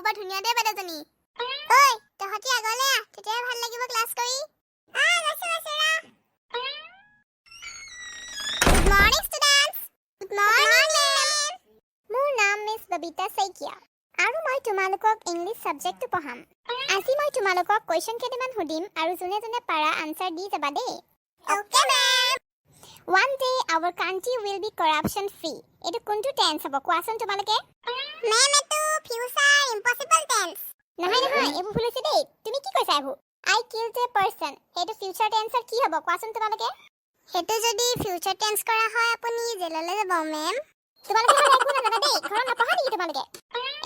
বৰ ধুনীয়া দে বাইদেউজনী ঐ তহঁতি আগলে আহ তেতিয়া ভাল লাগিব ক্লাছ কৰি good morning students good morning ma'am মোৰ নাম মিছ ববিতা শইকীয়া আৰু মই তোমালোকক ইংলিছ সাবজেক্টটো পঢ়াম আজি মই তোমালোকক কোৱেশ্চন কেইটামান সুধিম আৰু যোনে যোনে পাৰা আনসাৰ দি যাবা দেই okay ma'am One day our country will be corruption free. Etu kuntu tense hobo koason tomaleke? Ma'am etu future impossible tense. Nahay ebu bhul hoise dei. Tumi ki koisa ebu? I killed a person. Etu future tense ki hobo koason tomaleke? Etu jodi future tense kora hoy apuni jelole jabo ma'am. Tomaleke hole ekuna jana dei. Ghoron napaha niki tomaleke?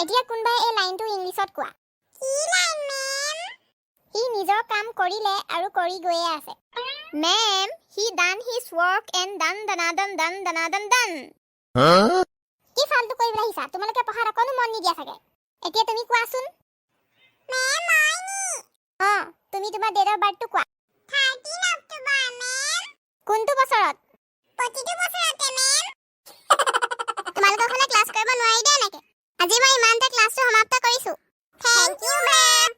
Etia kunbai ei line tu English ot koa. Ki line ma'am? He nijor kaam korile aru kori goye ase. Ma'am, he done his work and done. Huh? Ki faltu koi bela hisa tumaleke pahara kono mon ni dia sage. Etia tumi koasun? Ma'am, moini. Tumi tuma date of birth tu koa. 13 October, ma'am. Kuntu bosorot? 22 bosorate, ma'am. Tumaloko khone class koriba nwari dia nake. Aji moi imanta class tu samapta korisu. Thank you, ma'am.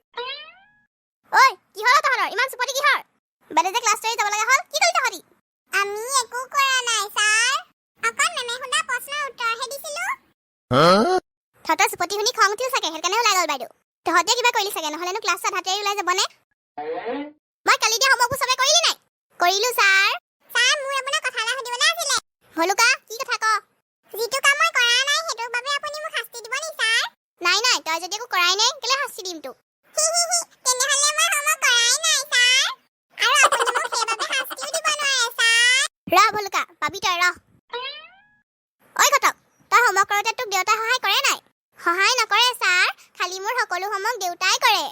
Oi, ki holo tohor? Iman supoti ki hor? Bade je class 3 যাব লাগা হল কি কই তহরি আমি একো কৰা নাই sir অকন মেমে হুনা প্ৰশ্নৰ উত্তৰ হে দিছিলো থটা সুপতি হুনি খং উঠিল সাকে হেলকানে ওলাই গল বাইদু তহতে কিবা কইলি সাকে নহলেনো ক্লাছ হাতেই ওলাই যাবনে মই কালি দিয়া হোমৱৰ্ক সবে কৰিলি নাই কৰিলো স্যাৰ স্যাৰ মোৰ আপোনাৰ কথা এটা সুধিবলৈ আছিল হলুকা কি কথা ক যিটো কাম মই কৰা নাই হেতুৰ বাবে আপুনি মোক শাস্তি দিব নি স্যাৰ নাই নাই তই যদি একো কৰাই নাই কেলে শাস্তি দিম তো তেনেহলে মই হোমৱৰ্ক কৰাই নাই স্যাৰ আৰু আপুনি মোক সেইবাবে শাস্তি দিব নোৱাৰে স্যাৰ ৰ ভলকা পাবি তই ৰ ঐ ঘটক তই হোমৱৰ্ক কৰোতে তোক দেউতাই সহায় কৰে নাই সহায় নকৰে স্যাৰ খালি মোৰ সকলো হোমৱৰ্ক দেউতাই কৰে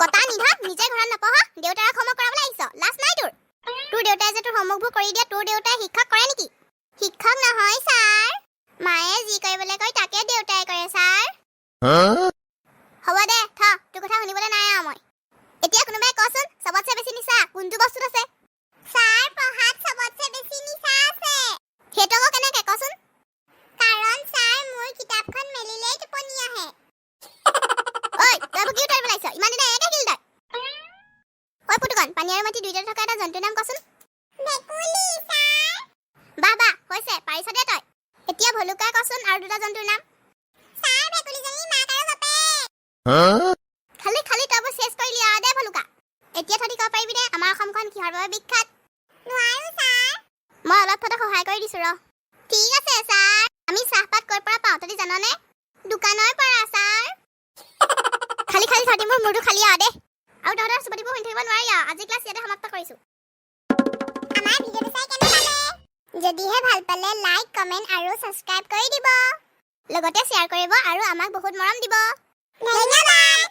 কথা নিধাক নিজে ঘৰত নপঢ়া দেউতাক হোমৱৰ্ক কৰাবলৈ আহিছ লাজ নাই তোৰ দেউতাই যে তোৰ হোমৱৰ্কবোৰ কৰি দিয়ে তোৰ দেউতাই শিক্ষক কৰে নেকি শিক্ষক নহয় স্যাৰ মায়ে যি কৰিবলৈ কয় তাকে দেউতাই কৰে স্যাৰ হ'ব দে থ তোৰ কথা শুনিবলৈ নাই আৰু মই এতিয়া কোনোবাই কচোন সবতছে বেছি নিচা কোনটো বস্তুত আছে স্যার পঢ়াত সবতছে বেছি নিচা আছে হেতক কেনেকে কচোন কাৰণ স্যাৰ মোৰ কিতাপখন মেলিলেই টোপনি আহে ঐ তই কি উঠাই পেলাইছ ইমান দিনে একে কিল তই ঐ পুতুকন পানী আৰু মাটি দুইটা থকা এটা জন্তুৰ নাম কচোন ভেকুলী স্যাৰ বাবা হৈছে পাৰিছ দে তই এতিয়া ভলুকা কচোন আৰু দুটা জন্তুৰ নাম স্যাৰ ভেকুলীজনী মাক আৰু বাপেক খালি তই শেষ কৰিলি আ দে ভলুকা এতিয়া থদি ক পাৰিবি দে আমাৰ অসমখন কিহৰ বাবে বিখ্যাত নোৱাৰো স্যাৰ মই অলপ থতে সহায় কৰি দিছো ৰ ঠিক আছে স্যাৰ আমি চাহপাত কৰ পৰা পাওঁ তদি জাননে দোকানৰ পৰা স্যাৰ খালি থদি মোৰ মুৰটো খালি আ দে আৰু তহঁতৰ সুপতিবোৰ শুনি থাকিব নোৱাৰি আজি ক্লাছ ইয়াতে সমাপ্ত কৰিছো আমাৰ ভিডিঅ'টো চাই কেনে পালে যদিহে ভাল পালে লাইক কমেন্ট আৰু সাবস্ক্ৰাইব কৰি দিব লগতে শ্বেয়াৰ কৰিব আৰু আমাক বহুত মৰম দিব ধন্যবাদ